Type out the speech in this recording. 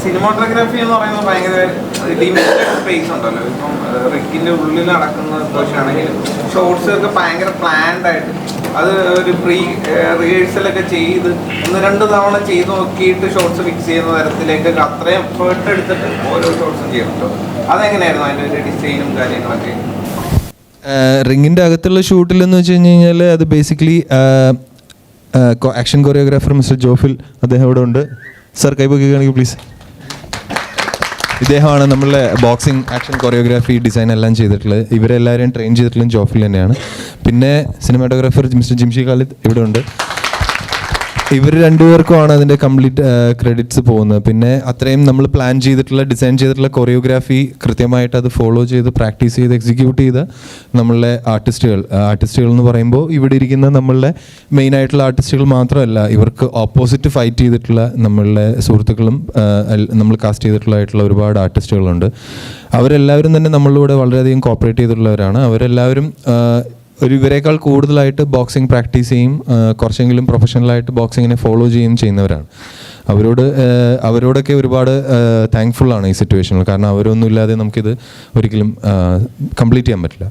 Cinematography എന്ന് പറയുന്നത് ഭയങ്കര ലിമിറ്റഡ് സ്പേസ് ഉണ്ടല്ലോ. ഇപ്പം റിക്കിന്റെ ഉള്ളിൽ നടക്കുന്ന ആണെങ്കിലും ഷോർട്സ് ഒക്കെ ഭയങ്കര പ്ലാൻഡ് ആയിട്ട് അത് ഒരു റിഹേഴ്സലൊക്കെ ചെയ്ത് 1-2 തവണ ചെയ്ത് നോക്കിയിട്ട് ഷോർട്സ് ഫിക്സ് ചെയ്യുന്ന തരത്തിലേക്ക് അത്രയും എഫേർട്ട് എടുത്തിട്ട് ഓരോ ഷോർട്സും ചെയ്യുന്നുണ്ടോ? അതെങ്ങനെയായിരുന്നു അതിൻ്റെ ഒരു ഡിസൈനും കാര്യങ്ങളൊക്കെ? റിങ്ങിൻ്റെ അകത്തുള്ള ഷൂട്ടിലെന്ന് വെച്ച് കഴിഞ്ഞാൽ അത് basically action choreographer mister Jophil അദ്ദേഹം ഇവിടെ ഉണ്ട്. സർ കൈപ്പൊക്കുകയാണെങ്കിൽ പ്ലീസ്. ഇദ്ദേഹമാണ് നമ്മളുടെ ബോക്സിംഗ് ആക്ഷൻ കൊറിയോഗ്രാഫി ഡിസൈൻ എല്ലാം ചെയ്തിട്ടുള്ളത്. ഇവരെല്ലാവരെയും ട്രെയിൻ ചെയ്തിട്ടുള്ളത് ജോഫിൽ തന്നെയാണ്. പിന്നെ സിനിമാറ്റോഗ്രാഫർ മിസ്റ്റർ ജിംഷി ഖാലിദ് ഇവിടെ ഉണ്ട്. ഇവർ രണ്ടുപേർക്കുമാണ് അതിൻ്റെ കംപ്ലീറ്റ് ക്രെഡിറ്റ്സ് പോകുന്നത്. പിന്നെ അത്രയും നമ്മൾ പ്ലാൻ ചെയ്തിട്ടുള്ള ഡിസൈൻ ചെയ്തിട്ടുള്ള കൊറിയോഗ്രാഫി കൃത്യമായിട്ട് അത് ഫോളോ ചെയ്ത് പ്രാക്ടീസ് ചെയ്ത് എക്സിക്യൂട്ട് ചെയ്ത നമ്മളുടെ ആർട്ടിസ്റ്റുകൾ എന്ന് പറയുമ്പോൾ ഇവിടെ ഇരിക്കുന്ന നമ്മളുടെ മെയിൻ ആയിട്ടുള്ള ആർട്ടിസ്റ്റുകൾ മാത്രമല്ല, ഇവർക്ക് ഓപ്പോസിറ്റ് ഫൈറ്റ് ചെയ്തിട്ടുള്ള നമ്മളുടെ സുഹൃത്തുക്കളും നമ്മൾ കാസ്റ്റ് ചെയ്തിട്ടുള്ളതായിട്ടുള്ള ഒരുപാട് ആർട്ടിസ്റ്റുകളുണ്ട്. അവരെല്ലാവരും തന്നെ നമ്മളിലൂടെ വളരെയധികം കോപ്പറേറ്റ് ചെയ്തിട്ടുള്ളവരാണ്. അവരെല്ലാവരും ഇവരെക്കാൾ കൂടുതലായിട്ട് ബോക്സിംഗ് പ്രാക്ടീസ് ചെയ്യും, കുറച്ചെങ്കിലും പ്രൊഫഷണലായിട്ട് ബോക്സിങ്ങിനെ ഫോളോ ചെയ്യുന്നവരാണ്. അവരോടൊക്കെ ഒരുപാട് താങ്ക്ഫുള്ളാണ് ഈ സിറ്റുവേഷനിൽ. കാരണം അവരൊന്നും ഇല്ലാതെ നമുക്കിത് ഒരിക്കലും കംപ്ലീറ്റ് ചെയ്യാൻ പറ്റില്ല.